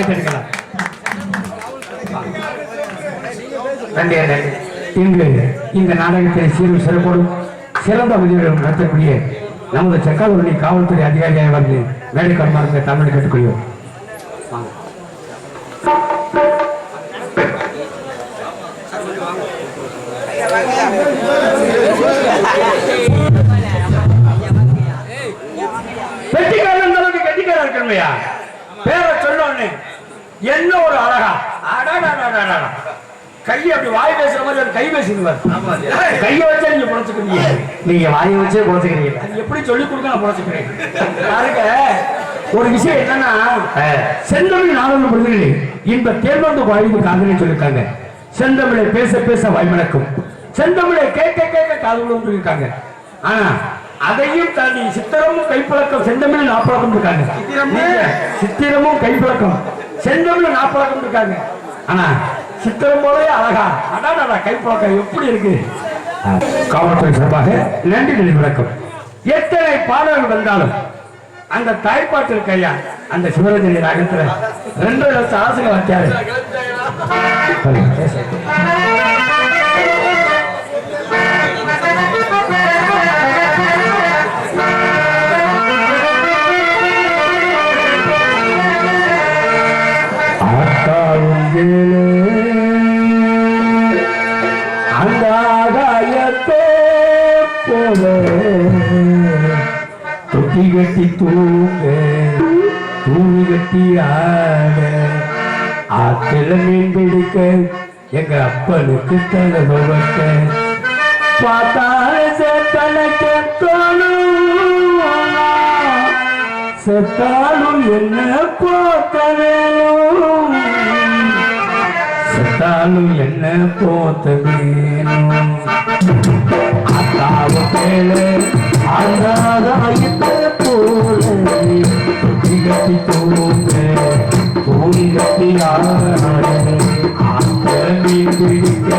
S1: கைத்தடிக்கலாம்.
S2: நன்றி நன்றி.
S1: இங்கு இந்த நாடகத்தை சீரும் சிறப்போடும் சிறந்த மனிதர்கள் நடத்தக்கூடிய நமது செக்காலூரணி காவல்துறை அதிகாரியாக வந்து வேலைக்காரமாக தமிழ் கேட்டுக்கொள்வோம். கெட்டிக்காரன் அளவுக்கு கெட்டிக்காரன் இருக்கணுமையா பேரை சொன்னோன்னு என்ன ஒரு அழகா கையை அப்படி வாய் பேசுற மாதிரி ஒரு கை பேசுவார். கையை வச்சா நீங்க புழைச்சுக்கிறீங்க.
S2: நீங்க வாயை வச்சே புழைச்சுக்கிறீங்க.
S1: அது எப்படி சொல்லிக் கொடுக்க நான் புழைச்சுக்கிறேன். பாருங்க ஒரு விஷயம் என்னன்னா செந்தமிழ் நாடகம் விடுதலை இந்த தேர்ந்து வாய்வு காதலை சொல்லியிருக்காங்க. செந்தமிழை பேச பேச வாய்மணக்கும், செந்தமிழை கேட்க கேட்க காதலும் இருக்காங்க. ஆனா அதையும் தாண்டி சித்திரமும் கைப்பழக்கம் செந்தமிழ் நாப்பழக்கம் இருக்காங்க. சித்திரமும் கைப்பழக்கம் செந்தமிழ் நாப்பழக்கம் இருக்காங்க. ஆனா சித்திரம் போலே அழகா அடாடா கைப்பழக்கம் எப்படி இருக்கு. காவல்துறை சார்பாக நன்றி வணக்கம். எத்தனை பாடல்கள் வந்தாலும் அந்த தாய்ப்பாட்டு இருக்கையா அந்த சிவரஞ்சனி ராகத்துல 2 லட்சம் ஆசைகள் வச்சாரு. அந்த ஆகாயத்தோ போல தொட்டி கட்டி தூங்க தூணி கட்டி ஆட ஆத்தில மீன் பிடிக்க எங்க அப்பனுக்கு தலைவட்ட பார்த்தால சேத்தனக்கு தோணும் செத்தாலும் என்ன போத்த வேணும் செத்தாலும் என்ன போத்த வேணும் அத்தாவு கேளு ஆகாயத்தை போல தொட்டி கட்டி தூங்க தூணி கட்டி ஆட ஆத்தில மீன் பிடிக்க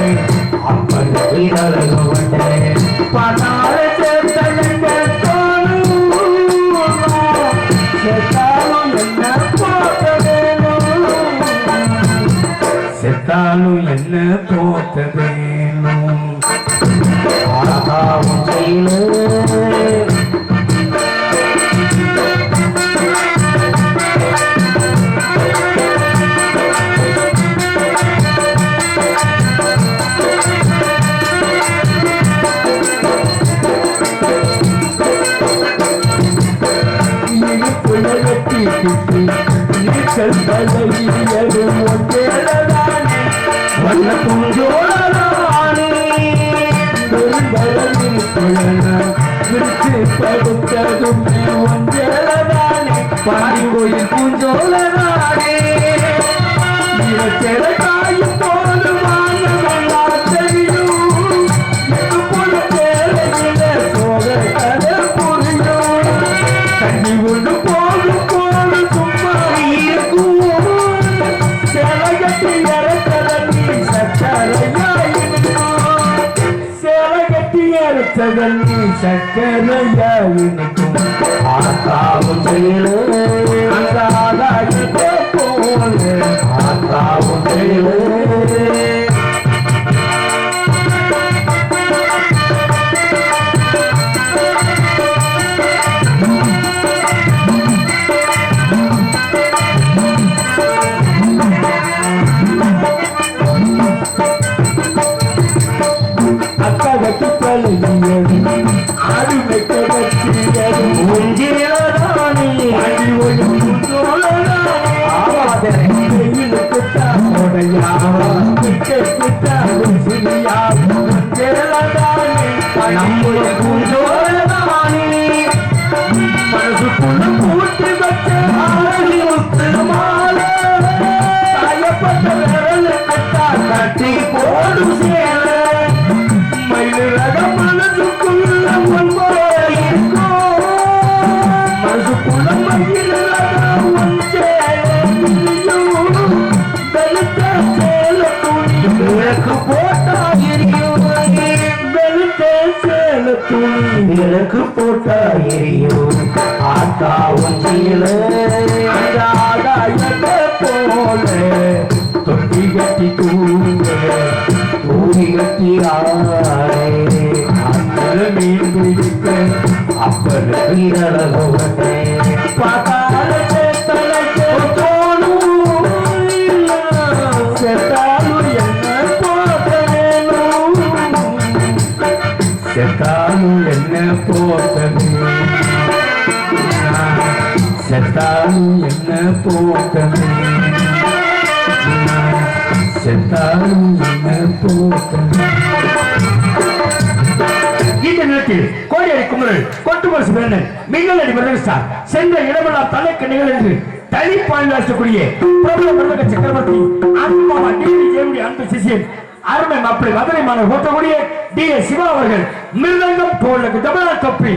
S1: அப்பனுக்கு தலைவட்ட பார்த்தால சேத்தனக்கு செத்தாலும் என்ன போத்த வேணும் ஆகாவும் செயலு நீச்சல் பழகியது ஒன்றேதானே வண்ண குஞ்சோழானே பெரும்பழகில் குழன விரிச்சு படுத்ததும் ஒன்றேதானே பாடி கோயில் குஞ்சோழானே இவற்றையும் போது வாங்க தெரியும் எது போல தேவையில சோக கதை புரியும் தண்ணி ஒன்று போகும் போது சும்மா இருக்கும் சேலகட்டி இறத்ததண்ணி சக்கரையாயிருக்கும் சேலகட்டி இறத்ததண்ணி சக்கரையாயிருக்கும் ஆத்தாவும் செயலு அந்த ஆதாயத்தை போல ஆத்தாவும் செயலு ஆடு வைக்க வச்சியது ஒன்றியதானே அடி ஒரு வெயிலுக்குத்தான் சிரியா நம்முடைய பூஞ்சோழதானே மனசுக்குள்ள பூட்டி வச்ச ஆடி முத்துமாலே தாயப்பட்ட விரல் கட்டா கட்டி போடும் சேல மயிலக மனசுக்குள்ள மனசுக்குள்ள மயிலக வெளுத்த சேல துணி விளக்கு போட்டா எரியும் வெளுத்த சேல துணி விளக்கு போட்டா எரியும் ஆத்தா ஒன்றியில ஆதாயத்தை போ போல தொட்டி கட்டி தூங்க தூரி கட்டி ஆறு மீன் பிடிக்க அப்பனுக்கு அழகோட்டே பார்த்தால சேத்தலைக்கு தோணும் செத்தாலும் என்ன போட்ட வேணும் செத்தாலும் என்ன போட்டது செத்தாலும் என்ன போட்டது செத்தாலும் என்ன போட்டது. இந்த நேரத்தில் கோடியடி குமரன் கொட்டுமரசு வேணன் மின்னலடி பிரதேசார் சென்ற இடமெல்லாம் தனக்கு நிகழ் என்று தனி பாய்வாசக்கூடிய பிரபல பிரதக சக்கரவர்த்தி அன்புமாமா டிவி ஜெயமுடி அன்பு சிசியன் அருமை மாப்பிளை மதுரை மாணவர் ஓட்டக்கூடிய டி எஸ் சிவா அவர்கள் மிருதங்கம் தோளுக்கு தமிழக தொப்பி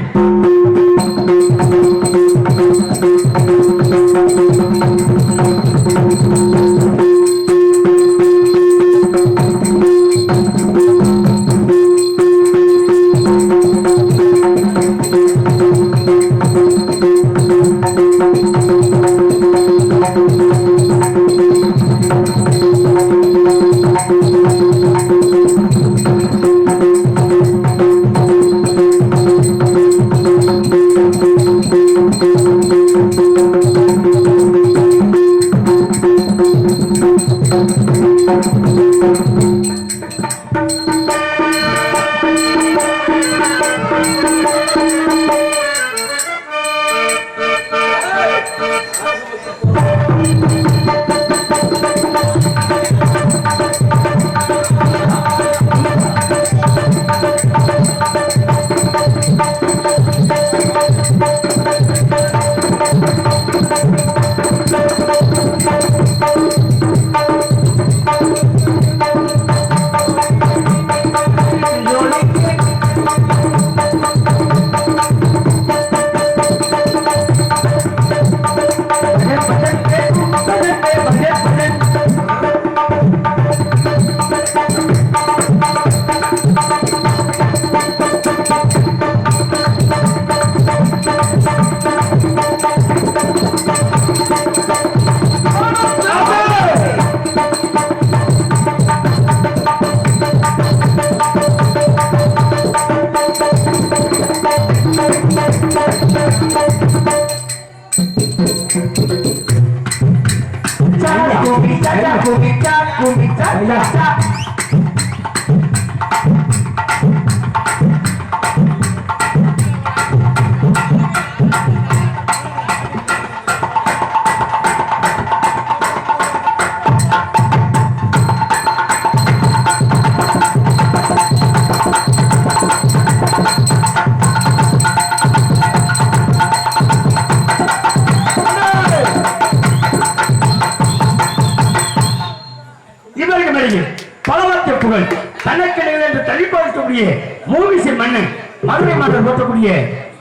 S1: மதுரை மாவட்டம் போற்றக்கூடிய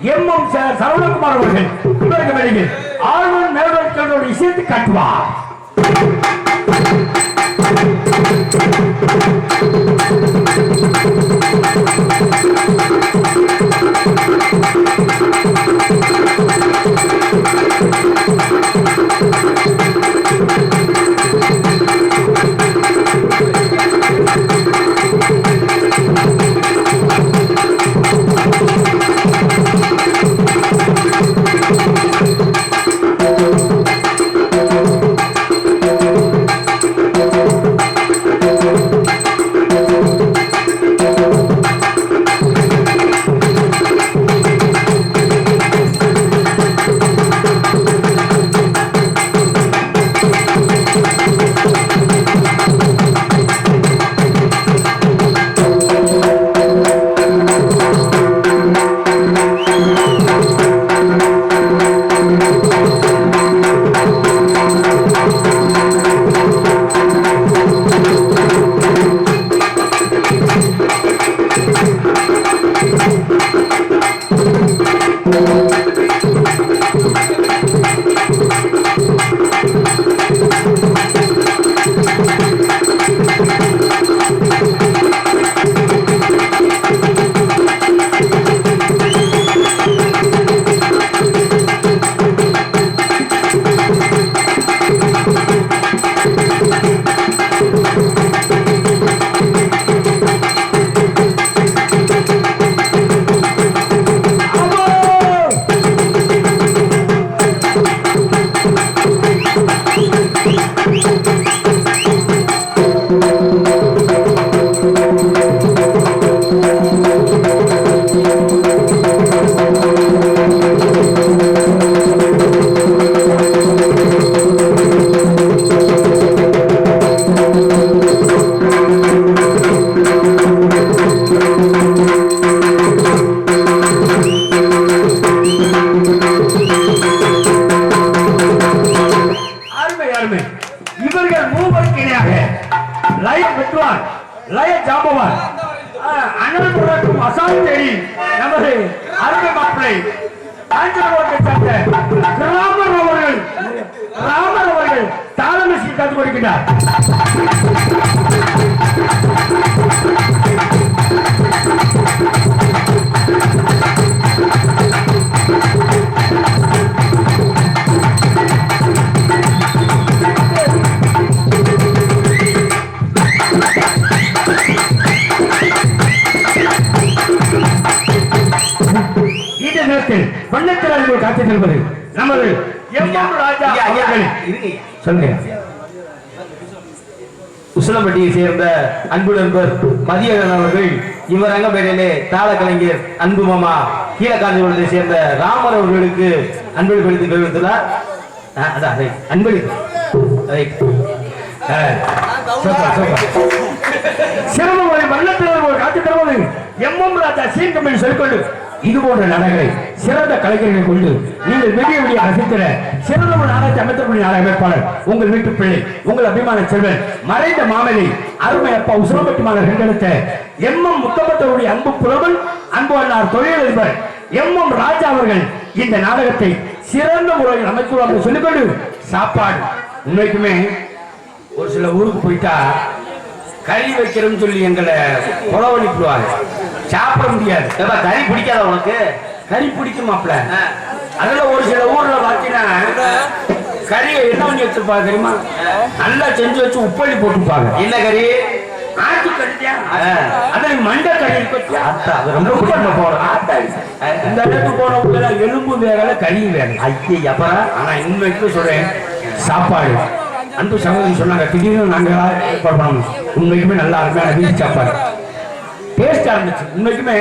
S1: எம்.எம். சரவணகுமார் அவர்கள் இவருக்கு வெளியில் ஆழ்வன் மேலோடு இசைத்து காட்டுவார். பழைய ஜாம்பவான் அண்ணன் புறக்கும் அசால் தேடி நமது அருமை மாப்பிள்ளை காஞ்சனகோட்டை சார்ந்த ராமர் அவர்கள் தாளமிசி கற்றுக் கொடுக்கிறார். வண்ணத்திராஜ் காட்சி செல்வது நமது எம்.எம். ராஜா அவர்கள். சொல்லுங்க.
S2: உசிலம்பட்டியை சேர்ந்த அன்பு நண்பர் மதியழகன் அவர்கள் இவர் அங்கமேலே தாள கலைஞர் அன்பு மாமா கீழக்காஞ்சிபுரத்தை சேர்ந்த ராமர் அவர்களுக்கு அன்பளிப்பளித்து கௌரவித்துள்ளார். அன்பளிப்பு
S1: சிறந்த ஒரு வண்ணத்திராஜ் காட்சி தருவது எம்.எம். ராஜா சீன் கம்பெனி சொல்லிக்கொண்டு இது போன்ற நாடகங்களை சிறந்த கலைஞர்களை கொண்டு நீங்கள் விடிய விடிய ரசிக்கிற சிறந்த ஒரு நாடகத்தை அமைத்தக்கூடிய நாடக அமைப்பாளர் உங்கள் வீட்டு பிள்ளை உங்கள் அபிமான செல்வன் மறைந்த மாமலி அருமை அப்பா உசிலம்பட்டி மாநகர் கண்டெடுத்த எம்.எம். முத்தப்பட்டவருடைய அன்பு புலவன் அன்பு அண்ணார் தொழிலதிபர் எம்.எம். ராஜா அவர்கள் இந்த நாடகத்தை சிறந்த முறையில் அமைத்துள்ளார்கள் சொல்லிக்கொண்டு சாப்பாடு உண்மைக்குமே ஒரு சில ஊருக்கு போயிட்டா கறி வைக்கிறோம்னு சொல்லி எங்களை புலவணிப்புடுவாங்க. சாப்பிட முடியாது.
S2: கறி பிடிக்காத உனக்கு?
S1: கறி பிடிக்குமாப்ல. அதுல ஒரு சில ஊர்ல பாத்தீங்கன்னா கறியை என்ன பண்ணி வச்சிருப்பாங்க தெரியுமா? நல்லா செஞ்சு வச்சு உப்பள்ளி போட்டுப்பாங்க.
S2: என்ன கறி?
S1: ஆட்டு கறியா? அது மண்டை கறி பத்தியா?
S2: அது ரொம்ப பிடிக்கும்.
S1: போறோம் ஆட்டா இந்த இடத்துக்கு போனவங்க எலும்பு வேகல கறியும் வேகல.
S2: ஐயே அப்புறம்
S1: ஆனா இன்னைக்கு சொல்றேன் சாப்பாடு அன்பு சகோதரி சொன்னாங்க திடீர்னு நாங்க ஏற்பாடு பண்ணணும். உண்மைக்குமே நல்லா அருமையான வீட்டு சாப்பாடு டேஸ்டா இருந்துச்சு. உண்மைக்குமே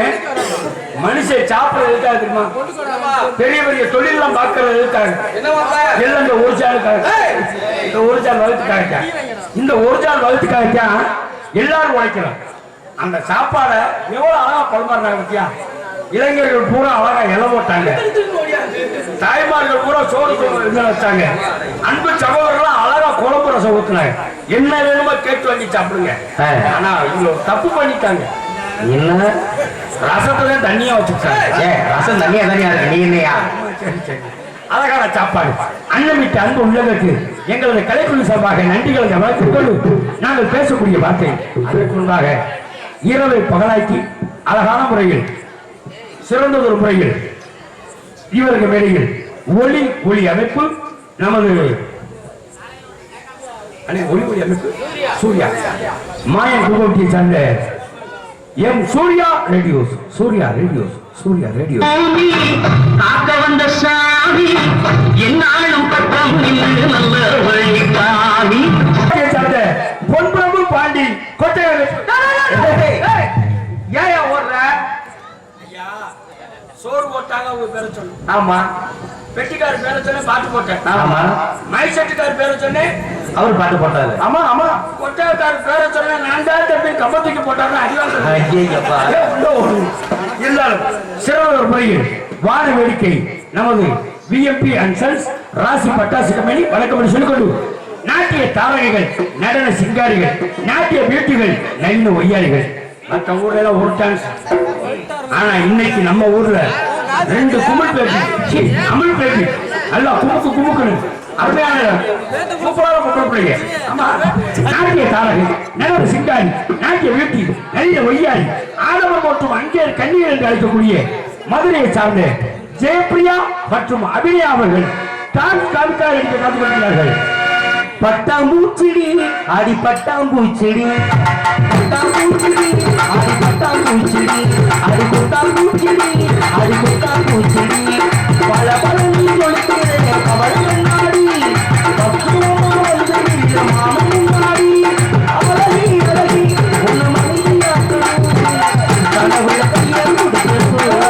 S1: மனுஷன் சாப்பிடுறது எதுக்காக தெரியுமா? பெரிய பெரிய தொழில் எல்லாம் பார்க்கறது எதுக்காக? எல்லாம் இந்த ஒரு சாலுக்காக, இந்த ஒரு சால் வகுத்துக்காக, இந்த ஒரு சால் வகுத்துக்காக எல்லாரும் உழைக்கிறோம். அந்த சாப்பாடை எவ்வளவு அழகா பரிமாறினாங்க பத்தியா? இளைஞர்கள் பூரா அழகா இலை போட்டாங்க, தாய்மார்கள் பூரா சோறு வச்சாங்க, அன்பு சகோதரர்கள் அழகா குழம்பு ரசம் ஊத்துனாங்க. என்ன வேணுமோ கேட்டு வாங்கி சாப்பிடுங்க. ஆனா இவ்வளவு தப்பு பண்ணிட்டாங்க.
S2: என்ன
S1: ரசத்துல தண்ணியா வச்சுட்டாங்க.
S2: ரசம் தண்ணியா இருக்கு. நீ என்னையா?
S1: சரி சரி அழகான சாப்பாடு அண்ணன் வீட்டு அன்பு உள்ளதற்கு எங்களது கலைக்குழு சார்பாக நன்றிகளை வளர்த்துக் கொண்டு நாங்கள் பேசக்கூடிய வார்த்தை அதற்கு முன்பாக இரவை பகலாக்கி அழகான முறையில் சிறந்ததொரு முறையில் இவருக்கு மேடையில் ஒளி அமைப்பு நமது ஒளி அமைப்பு சூர்யா மாயன் குடும்பத்தை சார்ந்த எம். சூர்யா ரேடியோஸ்
S3: காக்க வந்த சாமி என்னாலும் பட்டம் நல்ல வழிகாமி
S1: சார்ந்த பொன்பிரபு பாண்டி கொட்டை ஏன் ஓடுற? சோறு போட்டாங்க அவங்க பேர சொன்ன.
S2: ஆமா.
S1: பெட்டிக்கார பேர சொன்ன பாட்டு போட்டேன்.
S2: ஆமா.
S1: மைசெட்டுக்கார பேர சொன்னேன்,
S2: அவர் பாட்டு போட்டாரு.
S1: ஆமா ஆமா. கொட்டைக்கார பேர சொன்ன நான் தான் தம்பி கம்பத்துக்கு போட்டாரு. இருந்தாலும் சிறந்த ஒரு முறையில் வான வேடிக்கை நமது VMP அண்ட் சன்ஸ் ராசி பட்டாசு கம்பெனி வணக்கம் சொல்லிக்கொண்டு நாட்டிய தாரகைகள், நடன சிங்காரிகள், நாட்டிய பியூட்டிகள், நல்ல ஒய்யாரிகள் மற்ற ஊர்ல எல்லாம் ஒரு டான்ஸ். ஆனா இன்னைக்கு நம்ம ஊர்ல 2 குமிழ் பேட்டி அமிழ் பேட்டி நல்லா குமுக்குன்னு அருமையான சூப்பரான பொம்பளை பிள்ளைங்க. ஆமா, நாட்டிய தாரகை, நடன சிங்காரி, நாட்டிய பியூட்டி, நல்ல ஒய்யாரி, ஆடவர் மற்றும் அங்கே கண்ணீர் என்று அழைக்கக்கூடிய மதுரையை சார்ந்த ஜெயப்பிரியா மற்றும் அபிநயா அவர்கள் டான்ஸ் காமிக்கார் என்று காத்துக்கொள்கிறார்கள்.
S3: பட்டாம்பூச்சிடி அடி பட்டாம்பூச்சிடி பட்டாம்பூச்சிடி அடி பட்டாம்பூச்சிடி அடி பட்டாம்பூச்சிடி அடி பட்டாம்பூச்சிடி பல பல நீ கொடுக்கிறேன் கவலை கண்ணாடி பக்குவமா வந்து மாமன் மாடி அவளி அழகி உன்ன மனைவியாக்கணும் கனவுல கையை கொடுக்கிறோம்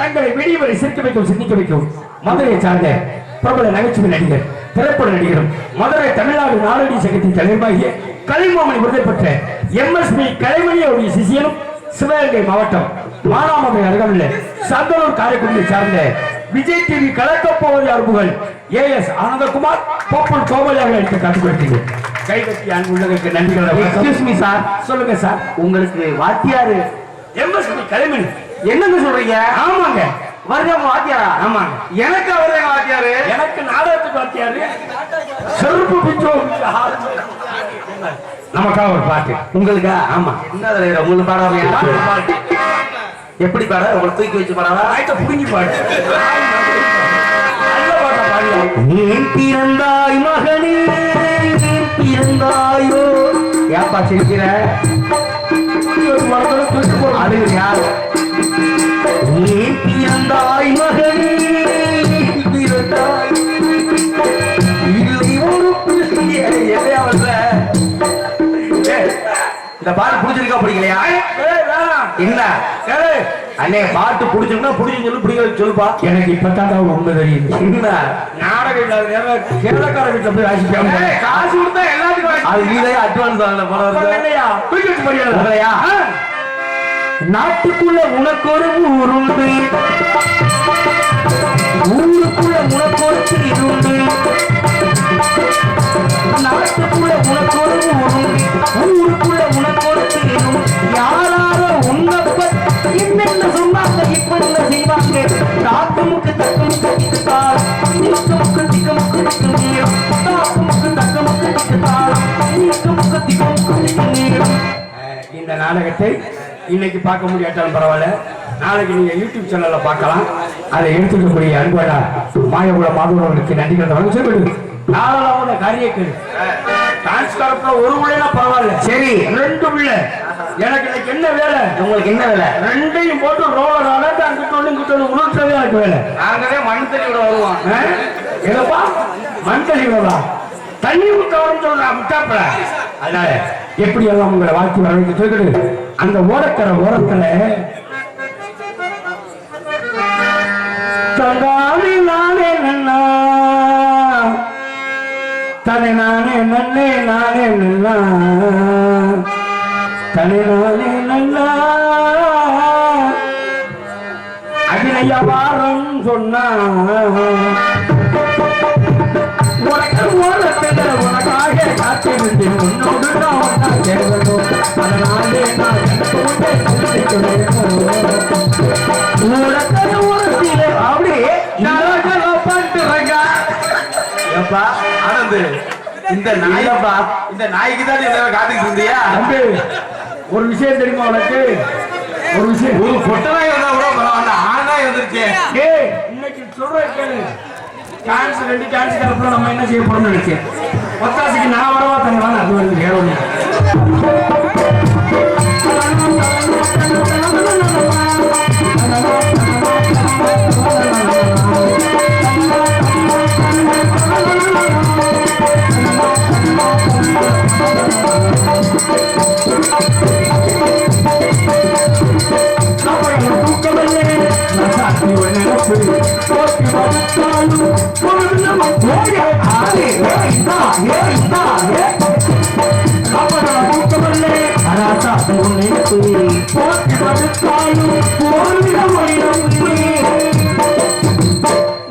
S1: தங்களை விடியவரை சிரிக்க வைக்கும் சிந்திக்க வைக்கும் மதுரையை சார்ந்த பிரபல நகைச்சுவை நடிகர் திரைப்பட நடிகரும் மதுரை தமிழ்நாடு நாடோடி சங்கத்தின் தலைவராகிய கலைமாமணி விருதை பெற்ற MSP கலைமணி அவருடைய சிஷியனும் சிவகங்கை மாவட்டம் மானாமதுரை அருகாமையில் சந்தனூர் காரைக்குடியை சார்ந்த விஜய் டிவி கலக்கப்போவது அற்புகள் AS ஆனந்தகுமார் போப்பல் கோமலியாக எடுத்து காத்துக் கொடுத்தீங்க. கைகட்டி அன்பு உள்ளவர்களுக்கு நன்றிகள்.
S2: எக்ஸ்கியூஸ் மீ சார்,
S1: சொல்லுங்க சார்.
S2: உங்களுக்கு வாத்தியாரு
S1: MSP கலைமணி
S2: என்னங்க சொல்றீங்க?
S1: ஆமாங்க,
S2: வருங்க வாத்தியாரா?
S1: ஆமாங்க.
S2: எனக்கு அவரே வாத்தியாரு.
S1: எனக்கு நாடகத்துக்கு வாத்தியாரு. செருப்பு பிச்சோ நமக்காக ஒரு பாட்டு.
S2: உங்களுக்கா?
S1: ஆமா.
S2: என்ன தலைவர் உங்களுக்கு பாடாமையா?
S1: பாட்டு
S2: எப்படி பாட? உங்களை தூக்கி வச்சு பாடாதா?
S1: ஆயிட்ட புரிஞ்சு பாடு. நல்ல பாட்டா பாடியா?
S3: ஏன் பிறந்தாய் மகனே, ஏன் பிறந்தாயோ?
S2: ஏப்பா சிரிக்கிற?
S3: அழுகுறியா? ஏன் பிறந்தாய் மகனே, ஏன் பிறந்தாய்? இல்லை ஒரு பிள்ளை.
S2: எதையா வர்ற? இந்த பாட்டு பிடிச்சிருக்கா பிடிக்கலையா? என்ன அண்ணே, பாட்டு பிடிச்சிருந்தா பிடிச்சு சொல்லு, பிடிக்க சொல்லுப்பா.
S1: எனக்கு இப்பதான் உண்மை தெரியுது.
S2: என்ன
S1: நாடக கேரளக்கார வீட்டுல போய் வாசிக்காம
S2: காசு கொடுத்தா எல்லாத்துக்கும் அது நீதே அட்வான்ஸ் ஆகல போல வருது.
S1: இல்லையா? தூக்கி வச்சு படியாது
S2: இல்லையா?
S3: நாட்டுக்குள்ள உனக்கு ஒரு ஊருண்டு, ஊருக்குள்ள உனக்கு ஒரு தீருண்டு. நாட்டுக்குள்ள உனக்கு ஒரு ஊருண்டு, ஊருக்குள்ள உனக்கு ஒரு தீரும். யாராரோ உன்னப்ப என்னென்ன சொன்னாங்க, இப்ப என்ன செய்வாங்க? தாக்குமுக்கு தக்கமுக்கு திக்குத்தாள், நீக்கமுக்கு திக்கமுக்கு திக்கு நீரும். தாக்குமுக்கு தக்கமுக்கு திக்குத்தாள், நீக்கமுக்கு திக்கமுக்கு திக்கு நீரும்.
S1: இந்த நாடகத்தை இன்னைக்கு பார்க்க முடியாட்டாலும் பரவாயில்ல, நாளைக்கு நீங்க யூடியூப் சேனல்ல பார்க்கலாம். அதை எடுத்துக்கக்கூடிய அன்படா மாயகுல மாதவர்களுக்கு நன்றிகள் வழங்க சொல்லி நாலாவது காரியங்கள் டான்ஸ் காலத்துல ஒரு பிள்ளைனா பரவாயில்ல,
S2: சரி
S1: 2 பிள்ளை. எனக்கு இன்னைக்கு என்ன வேலை?
S2: உங்களுக்கு என்ன வேலை?
S1: ரெண்டையும் போட்டு ரோலர் அலர்ட் அங்கிட்டு உருட்டுறதே எனக்கு வேலை.
S2: நாங்களே மண் தண்ணி விட வருவோம்.
S1: என்னப்பா மண் தண்ணி விடவா? தண்ணி ஊத்தவன்னு சொல்றா முட்டாப்பல. அதனால எப்படி எல்லாம் உங்களை வாழ்க்கை வரவேற்க சொல்லிட்டு அந்த ஓரக்கரை ஓரத்துல தங்காளி நானே நன்னா தனி நானே நன்னே நானே நன்னா தனி நானே நன்னா அபிநய வாரம் சொன்னா உனக்கு ஓரத்தில் உனக்காக காத்திருந்து உன்னோடு நான் ஒன்னா சேரணும். அதனாலே நான் எனக்கு உன்னை உனக்கு ஓரத்தில் அப்படி பண்ணிட்டு
S2: ஏப்பா ஆனந்து, இந்த நாயப்பா, இந்த நாய்க்கு தான் நீ காத்துக்கிட்டு இருந்தியா?
S1: தம்பி, ஒரு விஷயம் தெரியுமா உனக்கு? ஒரு விஷயம்,
S2: ஒரு பொட்டனா இருந்தா கூட பரவாயில்ல, ஆனா இருந்துச்சு.
S1: ஏய் இன்னைக்கு சொல்ற கேளு. டான்ஸ் 2 டான்ஸ் கலப்புல நம்ம என்ன செய்ய போறோம்னு நினைச்சேன். ஒத்தாசிக்கு நான் வரவா தங்க வாங்க, அது வந்து வேற ஒண்ணு.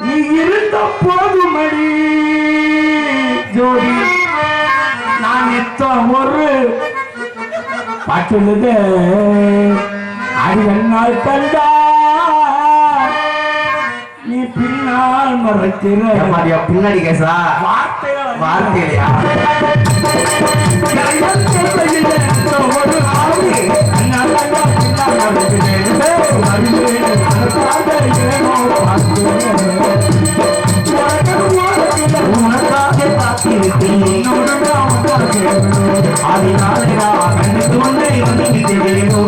S1: நீ இருந்த போதுமடி ஜோடி நான் எத்த ஒரு பாட்டுள்ளது அடிகள் கண்டா நீ பின்னால் மறைக்கிற
S2: பின்னாடி கேசா வார்த்தையா?
S3: அதனாலே நான் கண்ணுக்கு முன்னே வந்துட்டு வேணும்.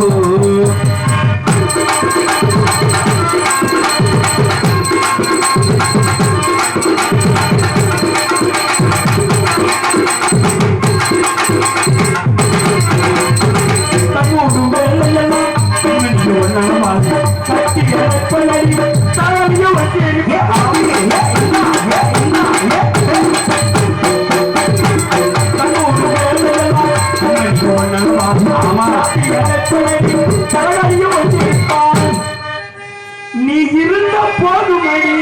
S3: வருவான்.
S1: ஆமா
S3: தரகரையும் வந்திருப்பான். நீ இருந்த போதுமணி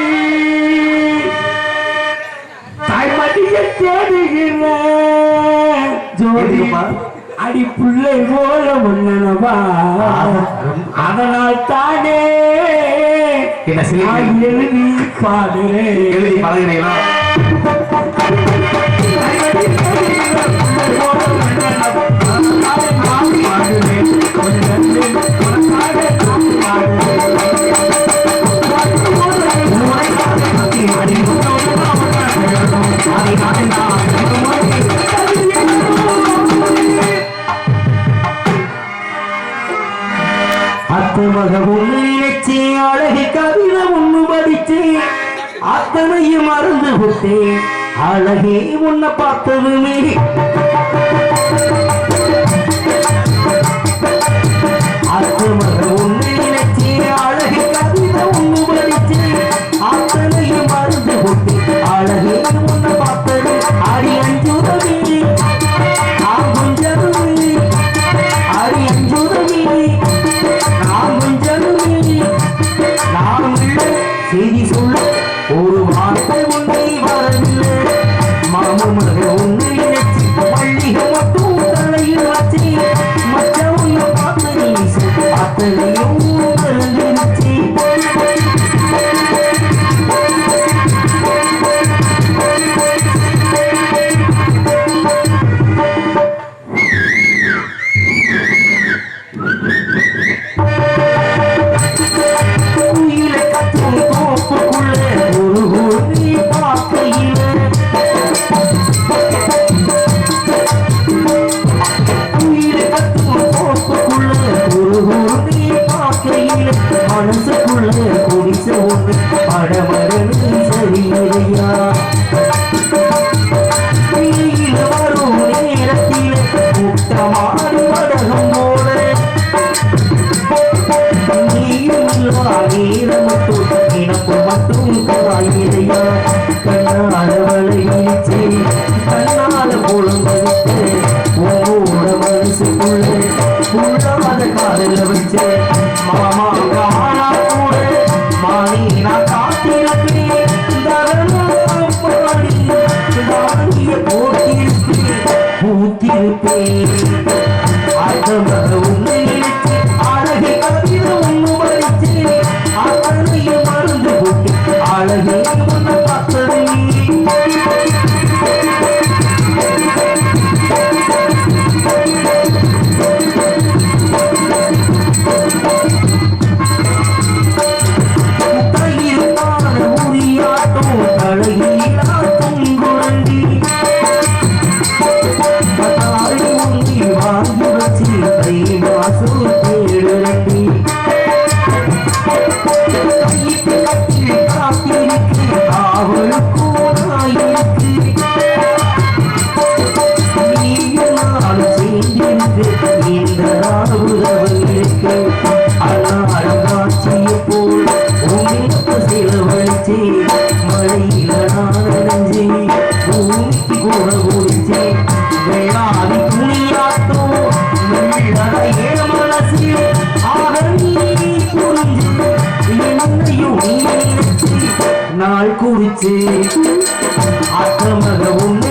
S3: தாய்மதிய தேடுகிற ஜோதி அடி பிள்ளை போல ஒன்னவா. அதனால் தானே
S2: என்ன
S3: நான் எழுதி பாடுறேன்.
S2: எழுதி பழகிறீங்களா?
S3: அழகை கவிதை ஒண்ணு படிச்சு அத்தனையும் மறந்து விட்டேன். அழகே உன்னை பார்த்ததுமே அத்தமக ஒண்ணு நினைச்சு அழகை கவிதை ஒண்ணு படிச்சு அத்தனையும் மறந்து விட்டேன். அழகே உன்னை பார்த்தது அடி அஞ்சுதவி ஆகுஞ்சதுவி அடி அஞ்சுதவி செய்தி சொல்ல ஒரு வார்த்தை உன்னை வரவில்லை. மாமமக உன்னை நினைச்சு மல்லிகை மட்டும் தலையில் வச்சு மற்றவங்க பார்த்து நீ அத்தனையும் மறந்துருச்சு. மனசுக்குள்ள குடிச ஒன்று படமரவு சரியா வரும் நேரத்தில் கூட்டமாறு படகம் போல நீயும் நேரம் மட்டும் இனப்பு மட்டும் தாயிலையா கண்ணால வளையிச்சு கண்ணால புலம்படித்து உங்களோட மனசுக்குள்ள உள்ளாத காதல வச்சு மாமா காணா கூட மாணி நான் காத்திருப்பேன். தானிய போட்டிருப்பேன் பூத்திருப்பேன். அர்த்தமாக உன்னை நினைச்சு அழகை கவிதை ஒண்ணு படிச்சு அத்தனையும் மறந்து போட்டு அழகே உன்னை பார்த்தது. மழையில நானஞ்சி பூமிக்கு கூட குடிச்சு வேளாதி துணியாட்டோ ஏ மனசு ஆக நீ புரிஞ்சு என்னையும் நீ நினைச்சு நாள் குறிச்சு அத்தமக உன்னை